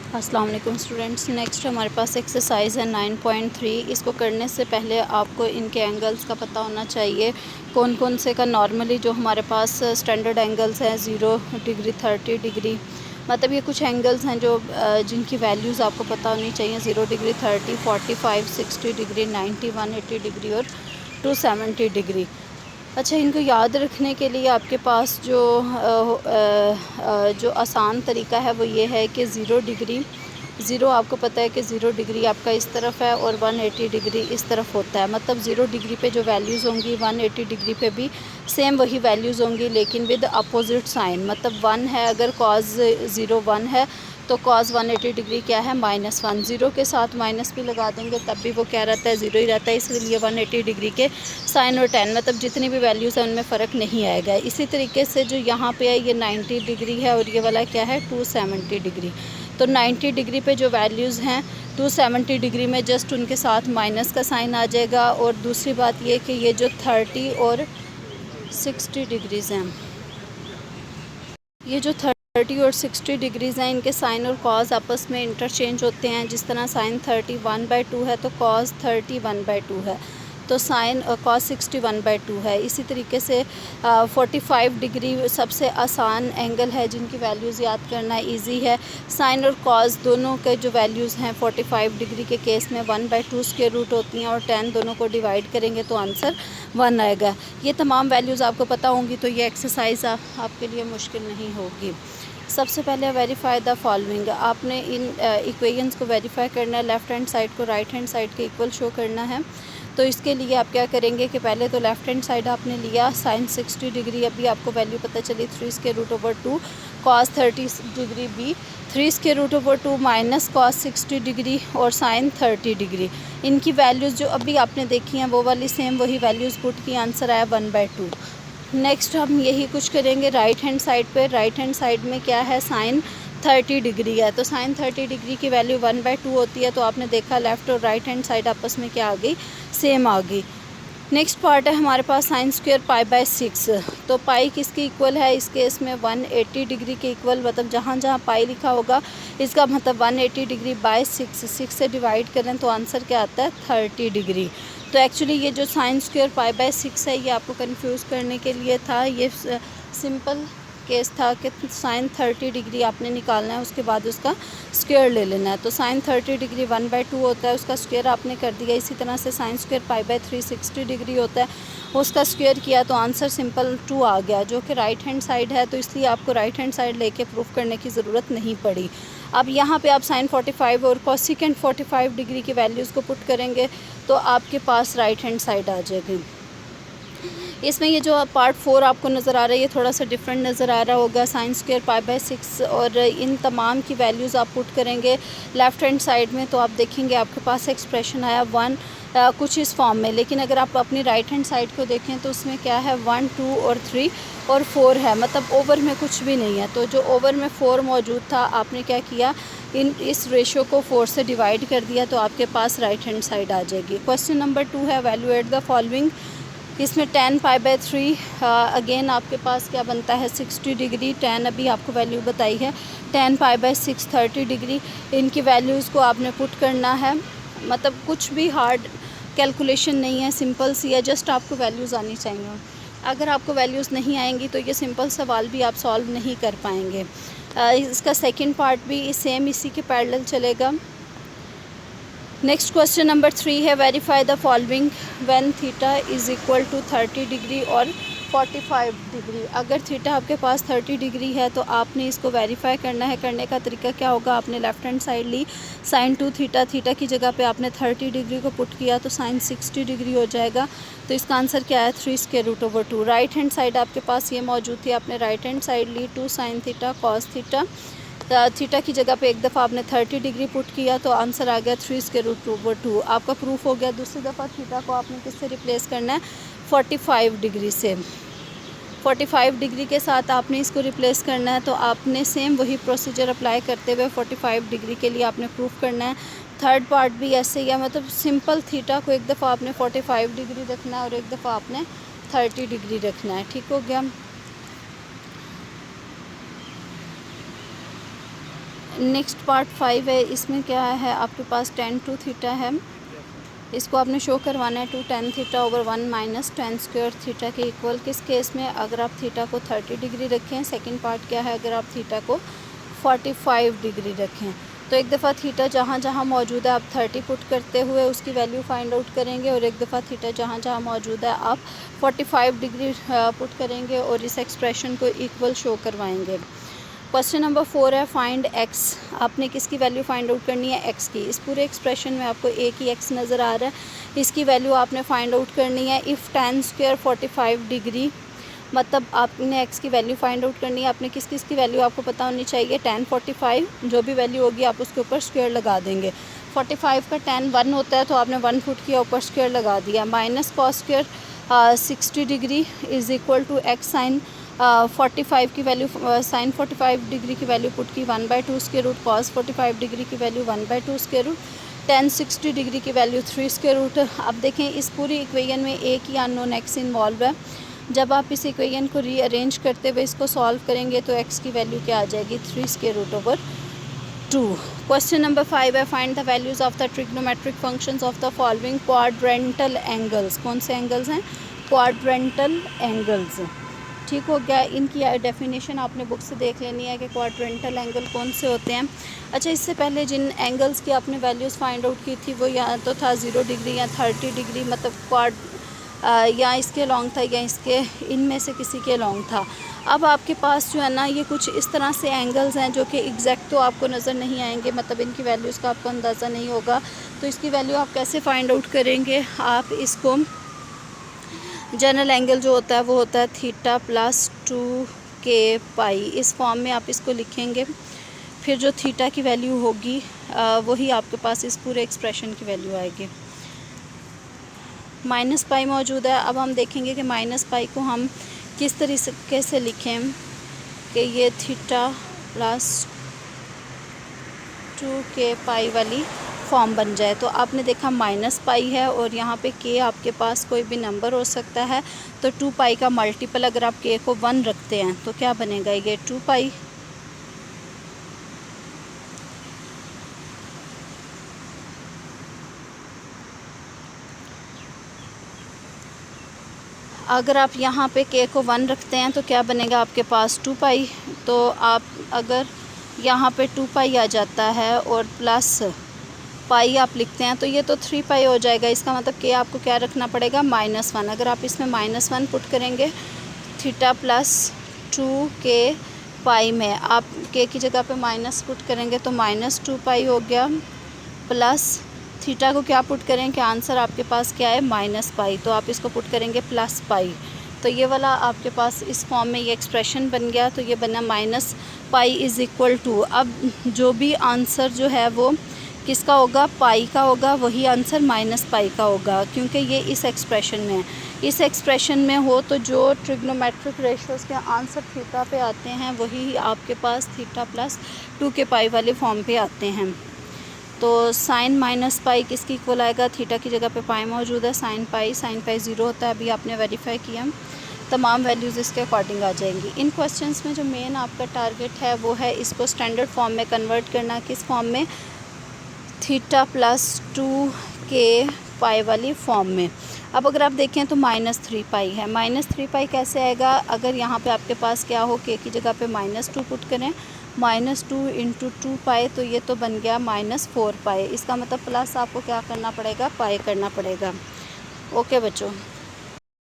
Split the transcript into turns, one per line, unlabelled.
अस्सलाम वालेकुम students. Next हमारे पास एक्सरसाइज है 9.3। इसको करने से पहले आपको इनके एंगल्स का पता होना चाहिए, कौन कौन से का। नॉर्मली जो हमारे पास स्टैंडर्ड एंगल्स हैं 0 डिग्री, 30 डिग्री, मतलब ये कुछ एंगल्स हैं जो जिनकी वैल्यूज़ आपको पता होनी चाहिए। 0 डिग्री, 30, 45, 60 डिग्री, 90, 180 डिग्री और 270 डिग्री। अच्छा, इनको याद रखने के लिए आपके पास जो आसान तरीका है वो ये है कि 0 डिग्री, ज़ीरो आपको पता है कि 0 डिग्री आपका इस तरफ है और 180 डिग्री इस तरफ होता है। मतलब 0 डिग्री पे जो वैल्यूज़ होंगी 180 डिग्री पे भी सेम वही वैल्यूज़ होंगी, लेकिन विद अपोजिट साइन। मतलब 1 है, अगर cos 0 1 है तो cos 180 डिग्री क्या है, -1। 0 के साथ माइनस भी लगा देंगे तब भी वो क्या रहता है, 0 ही रहता है। इसलिए 180 डिग्री के साइन और टेन, मतलब जितनी भी वैल्यूज़ हैं उनमें फ़र्क नहीं आएगा। इसी तरीके से जो यहाँ पे है ये 90 डिग्री है और ये वाला क्या है 270 डिग्री। तो 90 डिग्री पे जो वैल्यूज़ हैं 270 डिग्री में जस्ट उनके साथ माइनस का साइन आ जाएगा। और दूसरी बात ये कि ये जो 30 और 60 डिग्रीज़ हैं, ये जो 30 और 60 डिग्रीज़ हैं, इनके साइन और कॉज आपस में इंटरचेंज होते हैं। जिस तरह साइन 30 1/2 है तो कॉज 30 1/2 है, तो साइन कॉस 60 1/2 है। इसी तरीके से 45 डिग्री सबसे आसान एंगल है, जिनकी वैल्यूज़ याद करना इजी है। साइन और कॉस दोनों के जो वैल्यूज़ हैं 45 डिग्री के केस में 1/2 स्क्वायर रूट होती हैं और 10 दोनों को डिवाइड करेंगे तो आंसर 1 आएगा। ये तमाम वैल्यूज़ आपको पता होंगी तो ये एक्सरसाइज आपके लिए मुश्किल नहीं होगी। सबसे पहले वेरीफाई द फॉलोइंग। आपने इन इक्वेशंस को वेरीफाई करना है। लेफ़्ट हैंड साइड को राइट हैंड साइड के इक्वल शो करना है। तो इसके लिए आप क्या करेंगे कि पहले तो लेफ़्ट हैंड साइड आपने लिया साइन 60 डिग्री, अभी आपको वैल्यू पता चली 3√2 कॉस 30 डिग्री भी 3√2 माइनस कॉस 60 डिग्री और साइन 30 डिग्री। इनकी वैल्यूज़ जो अभी आपने देखी हैं वो वाली सेम वही वैल्यूज़ पुट की, आंसर आया 1/2। नेक्स्ट हम यही कुछ करेंगे राइट हैंड साइड पे। राइट हैंड साइड में क्या है, साइन 30 डिग्री है, तो साइन 30 डिग्री की वैल्यू 1/2 होती है। तो आपने देखा लेफ़्ट और राइट हैंड साइड आपस में क्या आ गई, सेम आ गई। नेक्स्ट पार्ट है हमारे पास साइन स्क्वायर π/6। तो पाई किसके इक्वल है, इस केस में 180 डिग्री के इक्वल। मतलब जहाँ जहाँ पाई लिखा होगा इसका मतलब 180 डिग्री बाय 6 से डिवाइड करें तो आंसर क्या आता है 30 डिग्री। तो एक्चुअली ये जो साइन स्क्वायर π/6 है ये आपको कंफ्यूज करने के लिए था। ये सिंपल केस था कि साइन 30 डिग्री आपने निकालना है, उसके बाद उसका स्क्वायर ले लेना है। तो साइन 30 डिग्री 1/2 होता है, उसका स्क्वायर आपने कर दिया। इसी तरह से साइन स्क्वायर π/3 60 डिग्री होता है, उसका स्क्वायर किया तो आंसर सिंपल 2 आ गया, जो कि राइट हैंड साइड है। तो इसलिए आपको राइट हैंड साइड लेके प्रूफ करने की ज़रूरत नहीं पड़ी। अब यहाँ पे आप साइन 45 और कोसेकेंट 45 डिग्री की वैल्यूज़ को पुट करेंगे तो आपके पास राइट हैंड साइड आ जाएगी। इसमें ये जो पार्ट 4 आपको नज़र आ रहा है ये थोड़ा सा डिफरेंट नज़र आ रहा होगा। साइन स्क्वायर π/6 और इन तमाम की वैल्यूज़ आप पुट करेंगे लेफ़्ट हैंड साइड में तो आप देखेंगे आपके पास एक्सप्रेशन आया 1 कुछ इस फॉर्म में। लेकिन अगर आप अपनी राइट हैंड साइड को देखें तो उसमें क्या है 1 2 और 3 और 4 है, मतलब ओवर में कुछ भी नहीं है। तो जो ओवर में 4 मौजूद था आपने क्या किया, इस रेशो को 4 से डिवाइड कर दिया तो आपके पास राइट हैंड साइड आ जाएगी। क्वेश्चन नंबर 2 है वैल्यूएट द फॉलोइंग। इसमें 10 π/3 अगेन आपके पास क्या बनता है 60 डिग्री। 10 अभी आपको वैल्यू बताई है। 10 π/6 30 डिग्री। इनकी वैल्यूज़ को आपने पुट करना है, मतलब कुछ भी हार्ड कैलकुलेशन नहीं है, सिंपल सी है, जस्ट आपको वैल्यूज़ आनी चाहिए। अगर आपको वैल्यूज़ नहीं आएंगी तो ये सिंपल सवाल भी आप सॉल्व नहीं कर पाएंगे। इसका सेकंड पार्ट भी सेम इसी के पैरेलल चलेगा। नेक्स्ट क्वेश्चन नंबर 3 है verify the following when theta is equal to 30 degree और 45 डिग्री। अगर थीटा आपके पास 30 डिग्री है तो आपने इसको वेरीफाई करना है। करने का तरीका क्या होगा, आपने लेफ़्ट हैंड साइड ली साइन 2 थीटा, थीटा की जगह पे आपने 30 डिग्री को पुट किया तो साइन 60 डिग्री हो जाएगा। तो इसका आंसर क्या है 3√2। राइट हैंड साइड आपके पास ये मौजूद थी, आपने राइट हैंड साइड ली 2 sine theta cos theta. Theta की जगह पे एक दफ़ा आपने 30 डिग्री पुट किया तो आंसर आ गया 3√2। आपका प्रूफ हो गया। दूसरी दफ़ा थीटा को आपने किससे रिप्लेस करना है 45 डिग्री से। 45 डिग्री के साथ आपने इसको रिप्लेस करना है तो आपने सेम वही प्रोसीजर अप्लाई करते हुए 45 डिग्री के लिए आपने प्रूफ करना है। थर्ड पार्ट भी ऐसे ही है, मतलब सिंपल थीटा को एक दफ़ा आपने 45 डिग्री रखना है और एक दफ़ा आपने 30 डिग्री रखना है। ठीक हो गया। नेक्स्ट पार्ट 5 है, इसमें क्या है आपके पास tan 2 थीटा है, इसको आपने शो करवाना है 2 tan theta over 1 minus tan square theta के इक्वल। किस केस में? अगर आप थीटा को 30 डिग्री रखें। सेकंड पार्ट क्या है? अगर आप थीटा को 45 डिग्री रखें। तो एक दफ़ा थीटा जहाँ जहाँ मौजूद है आप 30 पुट करते हुए उसकी वैल्यू फाइंड आउट करेंगे, और एक दफ़ा थीटा जहाँ जहाँ मौजूद है आप 45 डिग्री पुट करेंगे और इस एक्सप्रेशन को इक्वल शो करवाएंगे। क्वेश्चन नंबर 4 है फाइंड एक्स। आपने किसकी वैल्यू फाइंड आउट करनी है? एक्स की। इस पूरे एक्सप्रेशन में आपको एक ही एक्स नज़र आ रहा है, इसकी वैल्यू आपने फाइंड आउट करनी है। इफ़ tan स्क्वायर 45 डिग्री, मतलब आपने एक्स की वैल्यू फाइंड आउट करनी है। आपने किस किस की वैल्यू आपको पता होनी चाहिए? tan 45, जो भी वैल्यू होगी आप उसके ऊपर स्क्वायर लगा देंगे। 45 का tan 1 होता है, तो आपने 1 पुट किया, ऊपर स्क्वायर लगा दिया। Minus cos square 60 degree is equal to x sine 45 की वैल्यू, साइन 45 डिग्री की वैल्यू पुट की 1/2 स्क्वायर रूट, कॉस 45 डिग्री की value 1/2 square root, tan 60 degree की वैल्यू 3 स्क्वायर रूट। अब देखें इस पूरी इक्वेशन में एक ही अननोन एक्स इन्वॉल्व है। जब आप इस इक्वेशन को रीअरेंज करते हुए इसको सॉल्व करेंगे तो एक्स की वैल्यू क्या आ जाएगी? 3 square root over 2। Question number 5 है find the values of the trigonometric functions of the following quadrantal angles. कौन से एंगल्स हैं? Quadrantal angles. ठीक हो गया। इनकी डेफिनेशन आपने बुक से देख लेनी है कि क्वाड्रेंटल एंगल कौन से होते हैं। अच्छा, इससे पहले जिन एंगल्स की आपने वैल्यूज़ फाइंड आउट की थी वो या तो था 0 डिग्री या 30 डिग्री, मतलब या इसके लॉन्ग था या इसके, इनमें से किसी के लॉन्ग था। अब आपके पास जो है ना ये कुछ इस तरह से एंगल्स हैं जो कि एग्जैक्ट तो आपको नज़र नहीं आएंगे, मतलब इनकी वैल्यूज़ का आपको अंदाज़ा नहीं होगा। तो इसकी वैल्यू आप कैसे फ़ाइंड आउट करेंगे? आप इसको जनरल एंगल जो होता है वो होता है थीटा प्लस 2k पाई, इस फॉर्म में आप इसको लिखेंगे। फिर जो थीटा की वैल्यू होगी वही आपके पास इस पूरे एक्सप्रेशन की वैल्यू आएगी। माइनस पाई मौजूद है। अब हम देखेंगे कि माइनस पाई को हम किस तरीके से लिखें कि ये थीटा प्लस 2k पाई वाली फॉर्म बन जाए। तो आपने देखा माइनस पाई है और यहाँ पे k आपके पास कोई भी नंबर हो सकता है, तो 2 पाई का मल्टीपल अगर आप k को 1 रखते हैं तो क्या बनेगा? ये 2 पाई। अगर आप यहाँ पे k को 1 रखते हैं तो क्या बनेगा आपके पास? 2 पाई। तो आप अगर यहाँ पे 2 पाई आ जाता है और प्लस पाई आप लिखते हैं तो ये तो 3 पाई हो जाएगा। इसका मतलब k आपको क्या रखना पड़ेगा? -1। अगर आप इसमें -1 पुट करेंगे थीटा प्लस 2k पाई में, आप k की जगह पे माइनस पुट करेंगे तो -2 पाई हो गया, प्लस थीटा को क्या पुट करें कि आंसर आपके पास क्या है? Minus pi. तो आप इसको पुट करेंगे प्लस पाई, तो ये वाला आपके पास इस फॉर्म में ये एक्सप्रेशन बन गया। तो ये बना minus pi is equal to, अब जो भी आंसर जो है वो किसका होगा? पाई का होगा, वही आंसर माइनस पाई का होगा, क्योंकि ये इस एक्सप्रेशन में है। इस एक्सप्रेशन में हो तो जो ट्रिग्नोमेट्रिक रेशियोज़ के आंसर थीटा पे आते हैं वही आपके पास थीटा प्लस 2k पाई वाले फॉर्म पे आते हैं। तो साइन माइनस पाई किसकी इक्वल आएगा? थीटा की जगह पे पाई मौजूद है, साइन पाई 0 होता है, अभी आपने वेरीफाई किया। तमाम वैल्यूज़ इसके अकॉर्डिंग आ जाएंगी। इन क्वेश्चंस में जो मेन आपका टारगेट है वो है इसको स्टैंडर्ड फॉर्म में कन्वर्ट करना। किस फॉर्म में? थीटा प्लस 2k पाई वाली फॉर्म में। अब अगर आप देखें तो -3 पाई है। -3 पाई कैसे आएगा? अगर यहाँ पे आपके पास क्या हो, k की जगह पे -2 पुट करें, -2 × 2 पाई, तो ये तो बन गया -4 पाई। इसका मतलब प्लस आपको क्या करना पड़ेगा? पाई करना पड़ेगा। ओके बच्चों।